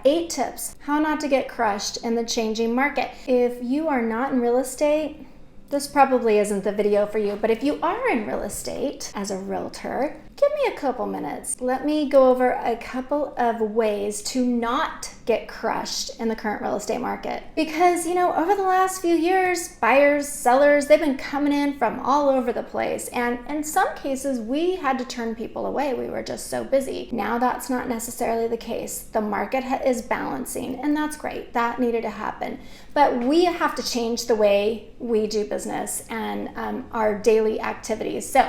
8 tips, how not to get crushed in the changing market. If you are not in real estate, this probably isn't the video for you, but if you are in real estate as a realtor, give me a couple minutes. Let me go over a couple of ways to not get crushed in the current real estate market. Because, over the last few years, buyers, sellers, they've been coming in from all over the place. And in some cases, we had to turn people away. We were just so busy. Now that's not necessarily the case. The market is balancing, and that's great. That needed to happen. But we have to change the way we do business and our daily activities. So,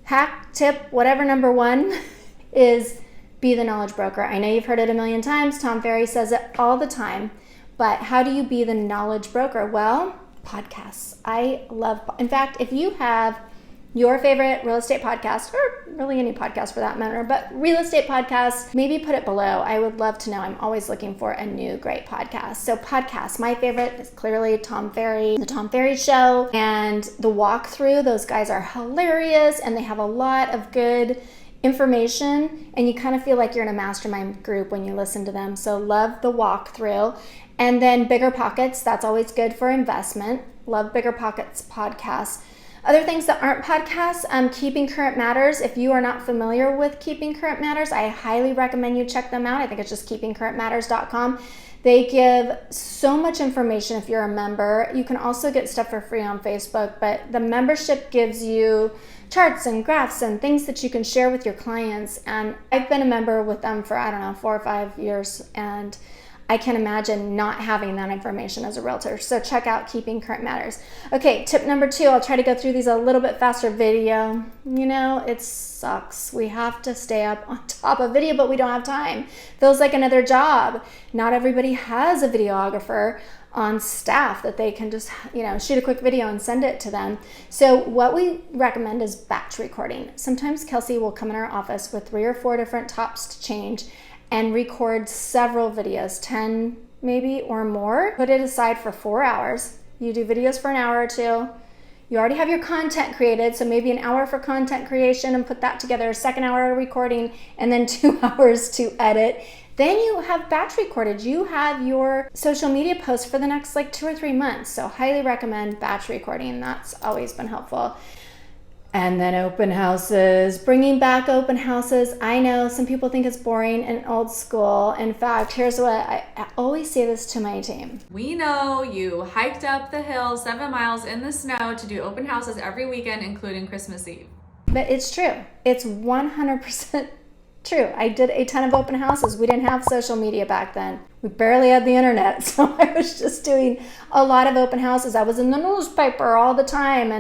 hack, tip, whatever, number 1 is be the knowledge broker. I know you've heard it a million times. Tom Ferry says it all the time. But how do you be the knowledge broker? Well, podcasts. In fact, if you have your favorite real estate podcast, or really any podcast for that matter, but real estate podcasts, maybe put it below. I would love to know. I'm always looking for a new great podcast. So podcasts, my favorite is clearly Tom Ferry, The Tom Ferry Show, and The Walkthrough. Those guys are hilarious, and they have a lot of good information, and you kind of feel like you're in a mastermind group when you listen to them. So love The Walkthrough. And then Bigger Pockets, that's always good for investment. Love Bigger Pockets podcast. Other things that aren't podcasts, Keeping Current Matters. If you are not familiar with Keeping Current Matters, I highly recommend you check them out. I think it's just keepingcurrentmatters.com. They give so much information if you're a member. You can also get stuff for free on Facebook, but the membership gives you charts and graphs and things that you can share with your clients. And I've been a member with them for, 4 or 5 years, and I can imagine not having that information as a realtor. So check out Keeping Current Matters. Okay, tip number 2, I'll try to go through these a little bit faster video. It sucks. We have to stay up on top of video, but we don't have time. Feels like another job. Not everybody has a videographer on staff that they can just, shoot a quick video and send it to them. So what we recommend is batch recording. Sometimes Kelsey will come in our office with 3 or 4 different tops to change and record several videos, 10 maybe or more. Put it aside for 4 hours. You do videos for an hour or 2. You already have your content created, so maybe an hour for content creation and put that together, a second hour recording, and then 2 hours to edit. Then you have batch recorded. You have your social media posts for the next 2 or 3 months. So highly recommend batch recording. That's always been helpful. And then open houses, bringing back open houses. I know some people think it's boring and old school. In fact, here's what I always say this to my team. We know you hiked up the hill 7 miles in the snow to do open houses every weekend, including Christmas Eve. But it's true. It's 100% true. I did a ton of open houses. We didn't have social media back then. We barely had the internet. So I was just doing a lot of open houses. I was in the newspaper all the time,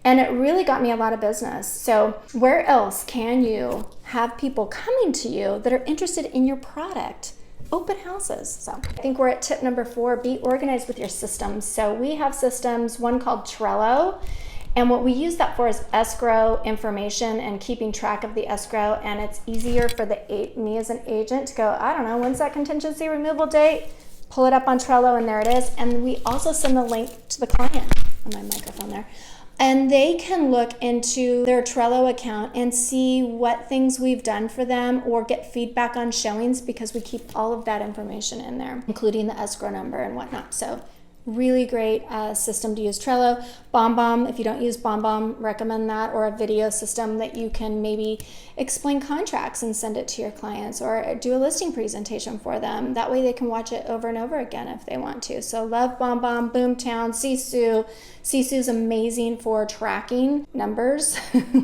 and it really got me a lot of business. So where else can you have people coming to you that are interested in your product? Open houses. So I think we're at tip number 4, be organized with your systems. So we have systems, one called Trello. And what we use that for is escrow information and keeping track of the escrow. And it's easier for me as an agent to go, I don't know, when's that contingency removal date? Pull it up on Trello and there it is. And we also send the link to the client on my microphone there. And they can look into their Trello account and see what things we've done for them or get feedback on showings, because we keep all of that information in there, including the escrow number and whatnot. So really great system to use. Trello. BombBomb, if you don't use BombBomb, recommend that, or a video system that you can maybe explain contracts and send it to your clients, or do a listing presentation for them. That way they can watch it over and over again if they want to. So love BombBomb, Boomtown, Sisu. Sisu's amazing for tracking numbers,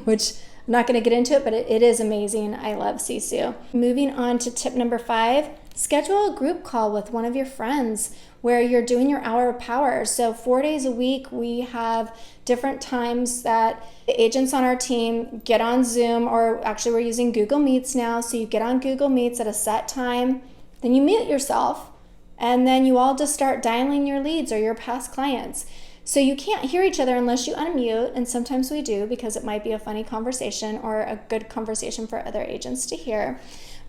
which I'm not going to get into it, but it is amazing. I love Sisu. Moving on to tip number 5, schedule a group call with one of your friends where you're doing your hour of power. So 4 days a week, we have different times that the agents on our team get on Zoom, or actually we're using Google Meets now. So you get on Google Meets at a set time, then you mute yourself, and then you all just start dialing your leads or your past clients. So you can't hear each other unless you unmute, and sometimes we do because it might be a funny conversation or a good conversation for other agents to hear.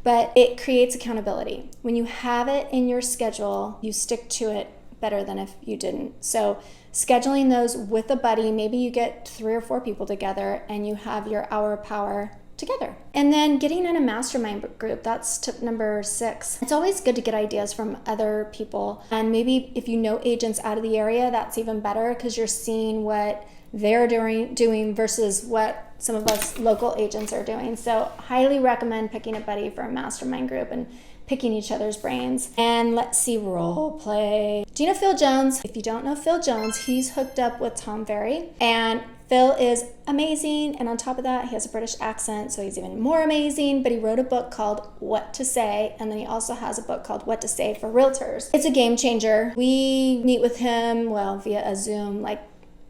But it creates accountability. When you have it in your schedule, you stick to it better than if you didn't. So scheduling those with a buddy, maybe you get 3 or 4 people together and you have your hour of power together. And then getting in a mastermind group, that's tip number 6. It's always good to get ideas from other people. And maybe if you know agents out of the area, that's even better because you're seeing what they're doing versus what some of us local agents are doing. So highly recommend picking a buddy for a mastermind group and picking each other's brains. And let's see, role play. Do you know Phil Jones? If you don't know Phil Jones, he's hooked up with Tom Ferry, and Phil is amazing, and on top of that, he has a British accent, so he's even more amazing. But he wrote a book called What to Say, and then he also has a book called What to Say for Realtors. It's a game changer. We meet with him, via a Zoom, like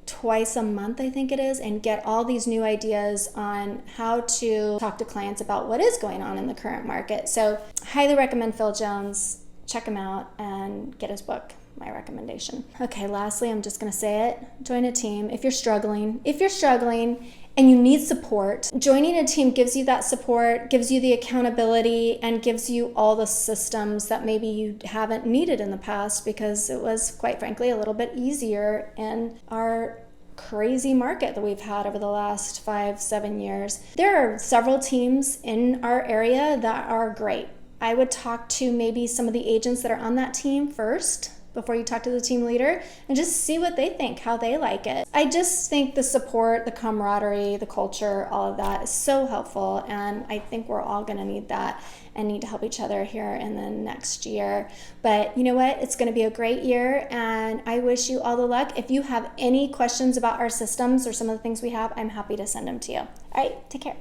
twice a month, I think it is, and get all these new ideas on how to talk to clients about what is going on in the current market. So highly recommend Phil Jones. Check him out and get his book. My recommendation. Okay, lastly, I'm just going to say it. Join a team if you're struggling. If you're struggling and you need support, joining a team gives you that support, gives you the accountability, and gives you all the systems that maybe you haven't needed in the past because it was, quite frankly, a little bit easier in our crazy market that we've had over the last 5-7 years. There are several teams in our area that are great. I would talk to maybe some of the agents that are on that team first before you talk to the team leader and just see what they think, how they like it. I just think the support, the camaraderie, the culture, all of that is so helpful, and I think we're all going to need that and need to help each other here in the next year. But you know what? It's going to be a great year, and I wish you all the luck. If you have any questions about our systems or some of the things we have, I'm happy to send them to you. All right, take care.